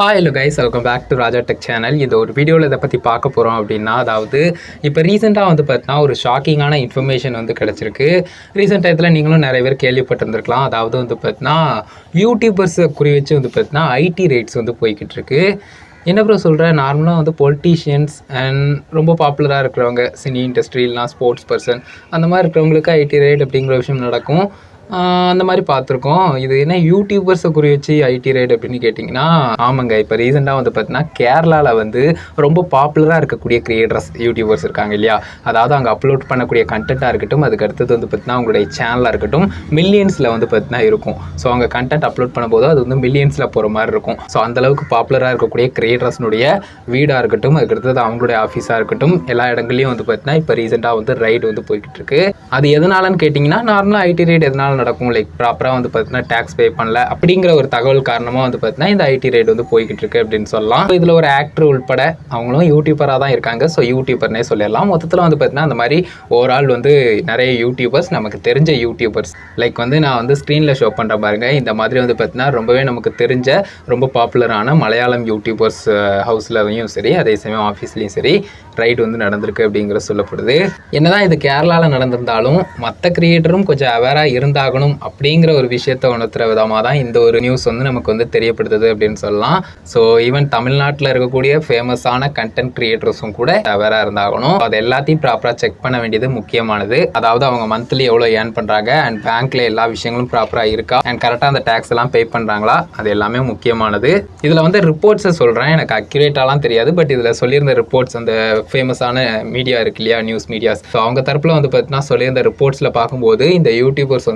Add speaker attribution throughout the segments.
Speaker 1: Hi hello guys, welcome back to Raja tech channel. இந்த ஒரு வீடியோவில் இதை பற்றி பார்க்க போகிறோம் அப்படின்னா, அதாவது இப்போ ரீசெண்டாக பார்த்தீங்கன்னா ஒரு ஷாக்கிங்கான இன்ஃபர்மேஷன் கிடச்சிருக்கு. ரீசெண்ட் டயத்தில் நீங்களும் நிறைய பேர் கேள்விப்பட்டிருந்துருக்கலாம். அதாவது பார்த்தீங்கன்னா யூடியூபர்ஸை குறி வச்சு பார்த்தீங்கன்னா ஐடி ரேட்ஸ் போய்கிட்டு இருக்கு. என்ன ப்ரோ சொல்கிற, நார்மலாக பொலிட்டீஷியன்ஸ் அண்ட் ரொம்ப பாப்புலராக இருக்கிறவங்க, சினி இண்டஸ்ட்ரி இல்லைனா ஸ்போர்ட்ஸ் பர்சன் அந்த மாதிரி இருக்கிறவங்களுக்கு ஐடி ரேட் அப்படிங்கிற விஷயம் நடக்கும். அந்த மாதிரி பார்த்துருக்கோம். இது என்ன யூடியூபர்ஸை குறி வச்சு ஐடி ரேட் அப்படின்னு கேட்டிங்கன்னா, ஆமாங்க. இப்போ ரீசெண்டாக பார்த்தீங்கன்னா கேரளாவில் ரொம்ப பாப்புலராக இருக்கக்கூடிய கிரியேட்டர்ஸ் யூடியூபர்ஸ் இருக்காங்க இல்லையா, அதாவது அங்கே அப்லோட் பண்ணக்கூடிய கண்டென்ட்டாக இருக்கட்டும், அதுக்கு அடுத்தது பார்த்தீங்கன்னா அவங்களுடைய சேனலாக இருக்கட்டும், மில்லியன்ஸில் பார்த்தீங்கன்னா இருக்கும். ஸோ அவங்க கண்டென்ட் அப்லோட் பண்ணும்போது அது மில்லியன்ஸில் போகிற மாதிரி இருக்கும். ஸோ அந்தளவுக்கு பாப்புலராக இருக்கக்கூடிய கிரியேட்டர்ஸ்னுடைய வீடாக இருக்கட்டும், அதுக்கு அடுத்தது அவங்களுடைய ஆஃபீஸாக இருக்கட்டும், எல்லா இடங்கள்லையும் பார்த்தீங்கன்னா இப்போ ரீசெண்டாக ரைடு போய்கிட்டு இருக்கு. அது எதனாலன்னு கேட்டிங்கன்னா, நார்மலாக ஐடி ரேட் எதனால நடக்கும், லைக் ப்ராப்பராக பார்த்தீங்கன்னா டேக்ஸ் பே பண்ணல அப்படிங்கிற ஒரு தகவல் காரணமாக பார்த்தீங்கன்னா இந்த ஐடி ரேட் போய்கிட்டு இருக்கு அப்படின்னு சொல்லலாம். இதில் ஒரு ஆக்டர் உட்பட அவங்களும் யூடியூபராக தான் இருக்காங்க. ஸோ யூடியூபர்னே சொல்லலாம். மொத்தத்தில் பார்த்தீங்கன்னா அந்த மாதிரி ஓவரால் நிறைய யூடியூபர்ஸ், நமக்கு தெரிஞ்ச யூடியூபர்ஸ், லைக் நான் ஸ்க்ரீனில் ஷோ பண்ணுற பாருங்க, இந்த மாதிரி பார்த்தீங்கன்னா ரொம்பவே நமக்கு தெரிஞ்ச ரொம்ப பாப்புலரான மலையாளம் யூடியூபர்ஸ் ஹவுஸ்லையும் சரி, அதே சமயம் ஆஃபீஸ்லையும் சரி ரைடு நடந்திருக்கு அப்படிங்கிற சொல்லப்படுது. என்னதான் இது கேரளாவில் நடந்திருந்தாலும் மற்ற கிரியேட்டரும் கொஞ்சம் அவேராக இருந்தாகணும் அப்படிங்கிற ஒரு விஷயத்தை உணர்த்துற விதமாக தான் இந்த ஒரு நியூஸ் நமக்கு தெரியப்படுத்துது அப்படின்னு சொல்லலாம். ஸோ ஈவன் தமிழ்நாட்டில் இருக்கக்கூடிய ஃபேமஸான கண்டென்ட் கிரியேட்டர்ஸும் கூட அவேராக இருந்தாகணும். அது எல்லாத்தையும் ப்ராப்பராக செக் பண்ண வேண்டியது முக்கியமானது. அதாவது அவங்க மந்த்லி எவ்வளோ ஏர்ன் பண்ணுறாங்க அண்ட் பேங்க்ல எல்லா விஷயங்களும் ப்ராப்பராக இருக்கா அண்ட் கரெக்டாக அந்த டேக்ஸ் எல்லாம் பே பண்ணுறாங்களா, அது எல்லாமே முக்கியமானது. இதில் ரிப்போர்ட்ஸை சொல்கிறேன், எனக்கு அக்யூரேட்டாலாம் தெரியாது. பட் இதில் சொல்லியிருந்த ரிப்போர்ட்ஸ், அந்த ஃபேமஸான மீடியா இருக்கு இல்லையா, நியூஸ் மீடியாஸ், ஸோ அவங்க தரப்பில் பார்த்தீங்கன்னா சொல்லியிருந்த ரிப்போர்ட்ஸில் பார்க்கும்போது இந்த யூடியூபர்ஸ்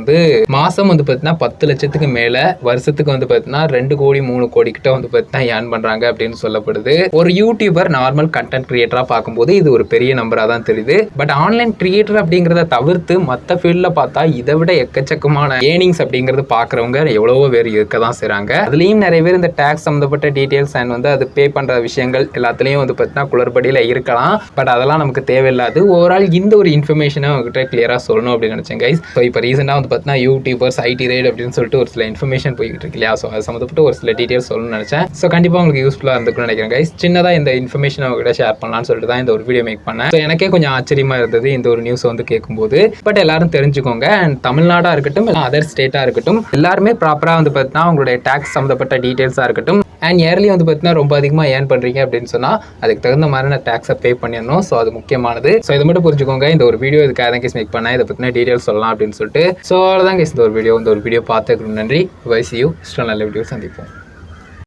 Speaker 1: மாதம் பார்த்தீங்கன்னா 10 லட்சத்துக்கு மேலே, வருஷத்துக்கு பார்த்தீங்கன்னா 2 கோடி 3 கோடி கிட்ட பார்த்தீங்கன்னா ஏர்ன் பண்ணுறாங்க அப்படின்னு சொல்லப்படுது. ஒரு யூடியூபர் நார்மல் கண்டென்ட் கிரியேட்டராக பார்க்கும்போது இது ஒரு பெரிய நம்பராக தான் தெரியுது. பட் ஆன்லைன் கிரியேட்டர் அப்படிங்கிறத தவிர்த்து மற்ற ஃபீல்டில் பார்த்தா இதை விட எக்கச்சக்கமான ஏர்னிங்ஸ் அப்படிங்கிறது பார்க்குறவங்க எவ்வளவோ பேர் இருக்க தான் செய்கிறாங்க. அதுலேயும் நிறைய பேர் இந்த டேக்ஸ் சம்மந்தப்பட்ட டீட்டெயில்ஸ் அண்ட் அது பே பண்ணுற விஷயங்கள் எல்லாத்துலேயும் பார்த்தீங்கன்னா குளறுபடியில் இருக்கலாம். பட் அதெல்லாம் நமக்கு தேவையில்லாது. ஓவரால் இந்த ஒரு இன்ஃபர்மேஷனை உங்ககிட்ட கிளியராக சொல்லணும் அப்படின்னு நினச்சேன் கைஸ். ஸோ இப்போ ரீசெண்டாக பார்த்தீங்கன்னா யூடியூபர்ஸ் ஐடி ரேட் அப்படின்னு சொல்லிட்டு ஒரு சில இன்ஃபர்மேஷன் போய்கிட்டு இருக்கு இல்லையா, ஸோ அது சம்மந்தப்பட்ட ஒரு சில டீட்டெயில்ஸ் சொல்லணும்னு நினச்சேன். ஸோ கண்டிப்பாக உங்களுக்கு யூஸ்ஃபுல்லாக இருந்துக்குன்னு நினைக்கிறேன் கைஸ். சின்னதாக இந்த இன்ஃபர்மேஷன் அவங்ககிட்ட ஷேர் பண்ணலாம்னு சொல்லிட்டு தான் இந்த ஒரு வீடியோ மேக் பண்ணேன். ஸோ எனக்கே கொஞ்சம் ஆச்சரியமாக இருந்தது இந்த ஒரு நியூஸ் கேட்கும்போது. பட் எல்லாரும் தெரிஞ்சுக்கோங்க, அண்ட் தமிழ்நாடாக இருக்கட்டும் இல்லை அதர் ஸ்டேட்டாக இருக்கட்டும், எல்லாருமே ப்ராப்பராக பார்த்தீங்கன்னா அவங்களுடைய டேக்ஸ் சம்மந்தப்பட்ட டீட்டெயில்ஸாக இருக்கட்டும் அண்ட் இயர்லி பார்த்தீங்கன்னா ரொம்ப அதிகமாக ஏர்ன் பண்ணுறீங்க அப்படின்னு சொன்னால் அதுக்கு தகுந்த மாதிரியான டேக்ஸை பே பண்ணிடணும். ஸோ அது முக்கியமானது. ஸோ இதை மட்டும் புரிஞ்சுக்கோங்க. இந்த ஒரு வீடியோ இதுக்காக தான் கேஸ் மேக் பண்ணேன், இதை பற்றின டீட்டெயில்ஸ் சொல்லலாம் அப்படின்னு சொல்லிட்டு. ஸோ அவ்வளோதான் கேஸ் இந்த ஒரு வீடியோ பார்த்துக்கணும். நன்றி. C you. நல்ல வீடியோ சந்திப்போம்.